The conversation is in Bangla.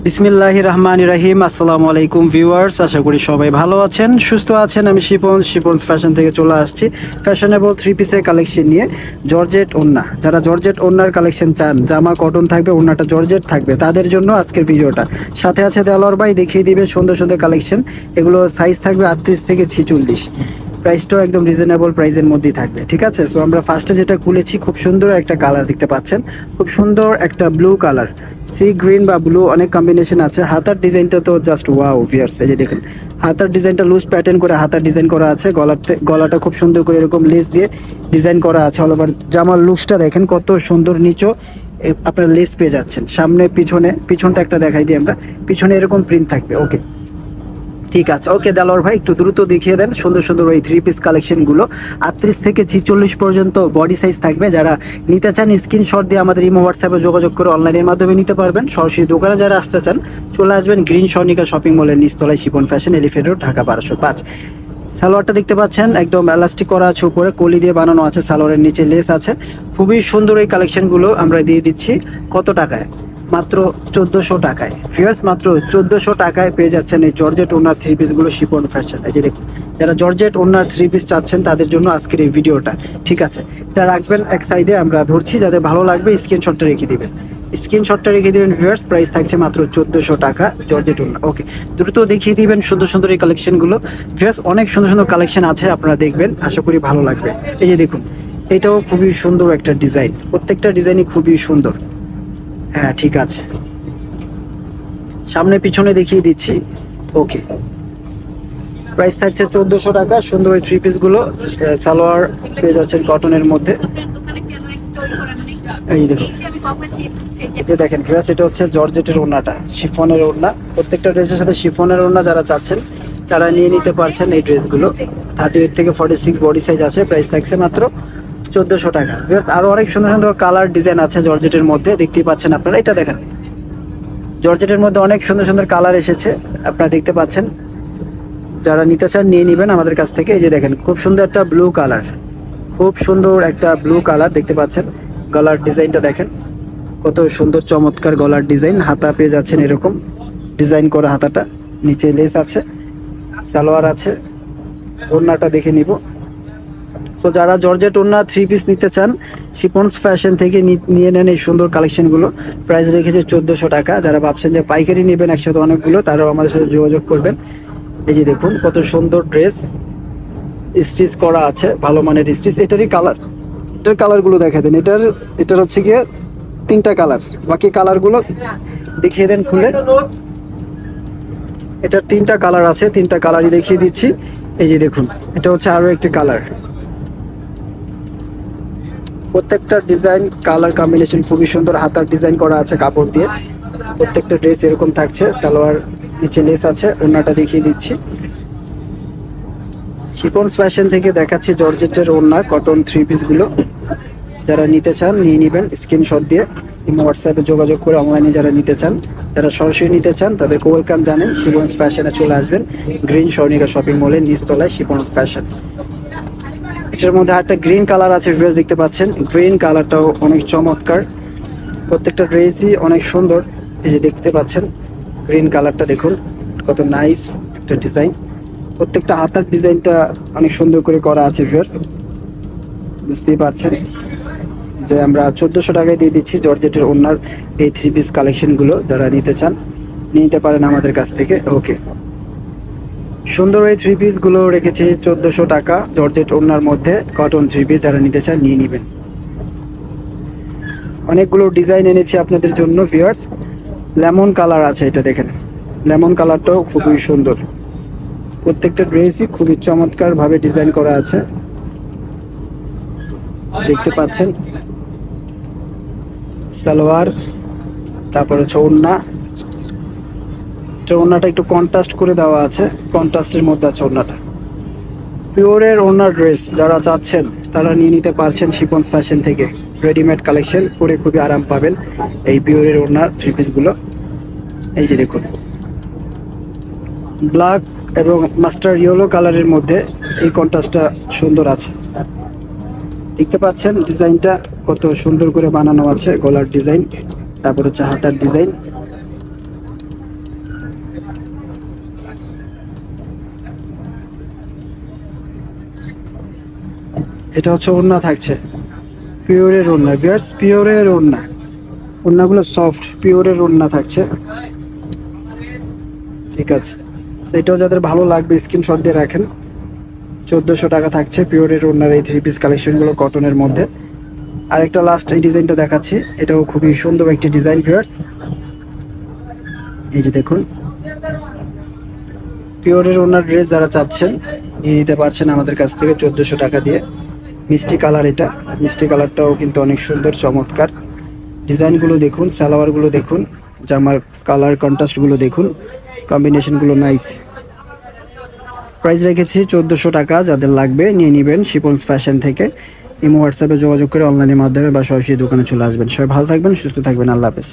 বিসমিল্লাহির রহমানির রহিম। আসসালামু আলাইকুম ভিউয়ার্স, আশা করি সবাই ভালো আছেন, সুস্থ আছেন। আমি শিপন ফ্যাশন থেকে চলে আসছি ফ্যাশনেবল থ্রি পিসের কালেকশন নিয়ে। জর্জেট ওড়না, যারা জর্জেট ওড়নার কালেকশন চান, জামা কটন থাকবে, ওড়নাটা জর্জেট থাকবে, তাদের জন্য আজকের ভিডিওটা। সাথে আছে দেলোয়ার ভাই, দেখিয়ে দিবে সুন্দর সুন্দর কালেকশন। এগুলো সাইজ থাকবে 38 থেকে 46। প্রাইসটাও একদম রিজনেবল প্রাইসের মধ্যেই থাকবে, ঠিক আছে। সো আমরা ফার্স্টে যেটা খুলেছি, খুব সুন্দর একটা কালার দেখতে পাচ্ছেন, খুব সুন্দর একটা ব্লু কালার, সি গ্রিন বা ব্লু, অনেক কম্বিনেশন আছে। হাতার ডিজাইনটা তো জাস্ট ওয়াও ভিউয়ার্স, এই যে দেখুন হাতার ডিজাইনটা লুজ প্যাটার্ন করে হাতার ডিজাইন করা আছে। গলাটা খুব সুন্দর করে এরকম লেস দিয়ে ডিজাইন করা আছে। অল ওভার জামার লুকসটা দেখেন কত সুন্দর, নিচেও আপনার লেস পেয়ে যাচ্ছেন। সামনে পিছনটা একটা দেখাই দিই আমরা, পিছনে এরকম প্রিন্ট থাকবে। ওকে, ঠিক আছে। ওকে দেলোয়ার ভাই, একটু দ্রুত দেখিয়ে দেন সুন্দর সুন্দর ওই থ্রি পিস কালেকশনগুলো। 38 থেকে 46 পর্যন্ত বডি সাইজ থাকবে। যারা নিতে চান স্ক্রিনশট দিয়ে আমাদের ইমো হোয়াটসঅ্যাপে যোগাযোগ করে অনলাইনের মাধ্যমে নিতে পারবেন। সরাসরি দোকানে যারা আসতে চান চলে আসবেন গ্রিন স্বর্ণিকা শপিং মলের নিচতলায়, Shipon fashion, elephant road, Dhaka 1205। সালোয়ারটা দেখতে পাচ্ছেন একদম এলাস্টিক করা আছে, উপরে কলি দিয়ে বানানো আছে, সালোয়ারের নিচে লেস আছে। খুবই সুন্দর এই কালেকশনগুলো আমরা দিয়ে দিচ্ছি কত টাকায়? মাত্র 1400 টাকায়। ফিয়ার্স, মাত্র 1400 টাকায় পেয়ে যাচ্ছেন এই জর্জেট ওনার থ্রি পিসগুলো শিপন ফ্যাশন। এই যে দেখুন, যারা জর্জেট ওনার থ্রি পিস চাচ্ছেন তাদের জন্য আজকের এই ভিডিওটা, ঠিক আছে। এটা রাখবেন এক সাইডে, আমরা ধরছি, যাদের ভালো লাগবে স্ক্রিনশটটা রেখে দিবেন। স্ক্রিনশটটা রেখে দিবেন ভিউয়ার্স। প্রাইস থাকছে মাত্র 1400 টাকা, জর্জেট ওড়না। ওকে, দ্রুত দেখিয়ে দিবেন সুন্দর সুন্দর এই কালেকশনগুলো ভিউয়ার্স। অনেক সুন্দর সুন্দর কালেকশন আছে, আপনারা দেখবেন, আশা করি ভালো লাগবে। এই যে দেখুন, এটাও খুবই সুন্দর একটা ডিজাইন, প্রত্যেকটা ডিজাইনই খুবই সুন্দর। হ্যাঁ, ঠিক আছে, সামনে পিছনে দেখিয়ে দিচ্ছি। ওকে, প্রাইস থাকছে 1400 টাকা। সুন্দর এই থ্রি পিস গুলো, সালোয়ার পেয়ে যাচ্ছেন কটনের মধ্যে। এই দেখুন, এই যে দেখেন ভিউয়ার্স, এটা হচ্ছে জর্জেটের ওড়নাটা, শিফনের ওড়না। প্রত্যেকটা ড্রেসের সাথে শিফনের ওড়না যারা চাচ্ছেন তারা নিয়ে নিতে পারছেন এই ড্রেসগুলো। 38 থেকে 46 বডি সাইজ আছে। প্রাইস থাকছে মাত্র 1400 টাকা ভিউয়ার্স। আরো অনেক সুন্দর সুন্দর কালার ডিজাইন আছে জর্জেটের মধ্যে, দেখতেই পাচ্ছেন আপনারা। এটা দেখেন, জর্জেটের মধ্যে অনেক সুন্দর সুন্দর কালার এসেছে, আপনারা দেখতে পাচ্ছেন। যারা নিতে চান নিয়ে নেবেন আমাদের কাছ থেকে। এই যে দেখেন, খুব সুন্দর একটা ব্লু কালার, খুব সুন্দর একটা ব্লু কালার দেখতে পাচ্ছেন। গলার ডিজাইনটা দেখেন কত সুন্দর, চমৎকার গলার ডিজাইন। হাতা পেয়ে যাচ্ছেন এরকম ডিজাইন করা হাতাটা, নিচে লেস আছে, সালোয়ার আছে। ওড়নাটা দেখে নিব। তো যারা জর্জেট ওড়না থ্রি পিস নিতে চান শিপনস ফ্যাশন থেকে নিয়ে নেন এই সুন্দর কালেকশনগুলো। প্রাইস রেখেছে 1400 টাকা। যারা ভাবছেন যে পাইকারি নেবেন একসাথে অনেকগুলো, তারাও আমাদের সাথে যোগাযোগ করবেন। এই যে দেখুন কত সুন্দর ড্রেস, স্টিচ করা আছে, ভালো মানের স্টিচ। এটারই কালার, এটার কালারগুলো দেখাই দেন। এটার হচ্ছে গিয়ে 3টা কালার, বাকি কালারগুলো দেখিয়ে দেন খুলে। এটার 3টা কালার আছে, 3টা কালারই দেখিয়ে দিচ্ছি। এই যে দেখুন, এটা হচ্ছে আরো একটি কালার। প্রত্যেকটা ডিজাইন কালার কম্বিনেশন খুবই সুন্দর। হাতার ডিজাইন করা আছে কাপড় দিয়ে। প্রত্যেকটা ড্রেস এরকম থাকছে, সালোয়ার নিচে লেস আছে। ওড়নাটা দেখিয়ে দিচ্ছি। শিপনস ফ্যাশন থেকে দেখাচ্ছি জর্জেটের ওড়না কটন থ্রি পিস গুলো। যারা নিতে চান নিয়ে নেবেন স্ক্রিনশট দিয়ে, কিংবা হোয়াটসঅ্যাপে যোগাযোগ করে অনলাইনে যারা নিতে চান। যারা সরাসরি নিতে চান তাদেরকে ওয়েলকাম জানাই। শিপনস ফ্যাশনে চলে আসবেন গ্রিন স্বর্ণিকা শপিং মলের নিচতলায়, শিপনস ফ্যাশন। এটার মধ্যে একটা গ্রিন কালার আছে ড্রেস দেখতে পাচ্ছেন, গ্রিন কালারটাও অনেক চমৎকার। প্রত্যেকটা ড্রেসই অনেক সুন্দর। এই যে দেখতে পাচ্ছেন গ্রিন কালারটা দেখুন কত নাইস একটা ডিজাইন। প্রত্যেকটা হাতার ডিজাইনটা অনেক সুন্দর করে করা আছে ভিউয়ার্স, বুঝতেই পারছেন যে আমরা 1400 টাকায় দিয়ে দিচ্ছি জর্জেটের ওড়নার এই থ্রি পিস কালেকশনগুলো। যারা নিতে চান নিতে পারেন আমাদের কাছ থেকে। ওকে, সুন্দর এই থ্রি পিস গুলো রেখেছি 1400 টাকা, জর্জেট ওড়নার মধ্যে কটন থ্রি পিস। যারা নিতে চান নিয়ে নেবেন। অনেকগুলো ডিজাইন এনেছি আপনাদের জন্য ভিউয়ার্স। লেমন কালার আছে, এটা দেখেন, লেমন কালারটাও খুবই সুন্দর। প্রত্যেকটা ড্রেসই খুবই চমৎকার ভাবে ডিজাইন করা আছে, দেখতে পাচ্ছেন। সালোয়ার, তারপর হচ্ছে ওড়না। ওড়নাটা একটু কন্ট্রাস্ট করে দেওয়া আছে, কন্ট্রাস্টের মধ্যে আছে ওড়নাটা। পিওরের ওড়নার ড্রেস যারা চাচ্ছেন তারা নিয়ে নিতে পারছেন শিপনস ফ্যাশন থেকে। রেডিমেড কালেকশন পরে খুবই আরাম পাবেন এই পিওরের ওড়নার থ্রি পিসগুলো। এই যে দেখুন, ব্ল্যাক এবং মাস্টার ইয়েলো কালারের মধ্যে এই কন্ট্রাস্টটা সুন্দর আছে, দেখতে পাচ্ছেন। ডিজাইনটা কত সুন্দর করে বানানো আছে, গলার ডিজাইন, তারপর হচ্ছে হাতার ডিজাইন। এটা হচ্ছে ওড়না থাকছে, পিওরের ওড়না ভিউয়ার্স, পিওরের ওড়না। ওড়নাগুলো সফট, পিওরের ওড়না থাকছে। ঠিক আছে, তো এটাও যাদের ভালো লাগবে স্ক্রিনশট দিয়ে রাখেন। 1400 টাকা থাকছে পিওরের ওড়নার এই থ্রি পিস কালেকশনগুলো কটনের মধ্যে। আরেকটা লাস্ট এই ডিজাইনটা দেখাচ্ছি, এটাও খুবই সুন্দর একটি ডিজাইন ভিউয়ার্স। এই যে দেখুন, পিওরের ওড়নার ড্রেস যারা চাচ্ছেন নিয়ে নিতে পারছেন আমাদের কাছ থেকে 1400 টাকা দিয়ে। মিষ্টি কালার, এটা মিষ্টি কালারটাও কিন্তু অনেক সুন্দর চমৎকার। ডিজাইনগুলো দেখুন, সালোয়ারগুলো দেখুন, জামার কালার কন্ট্রাস্টগুলো দেখুন, কম্বিনেশনগুলো নাইস। প্রাইস রেখেছি 1400 টাকা, যাদের লাগবে নিয়ে নেবেন শিপন্স ফ্যাশন থেকে। ইমো হোয়াটসঅ্যাপে যোগাযোগ করে অনলাইনের মাধ্যমে বা সরাসরি দোকানে চলে আসবেন। সবাই ভালো থাকবেন, সুস্থ থাকবেন, আল্লাহ হাফেজ।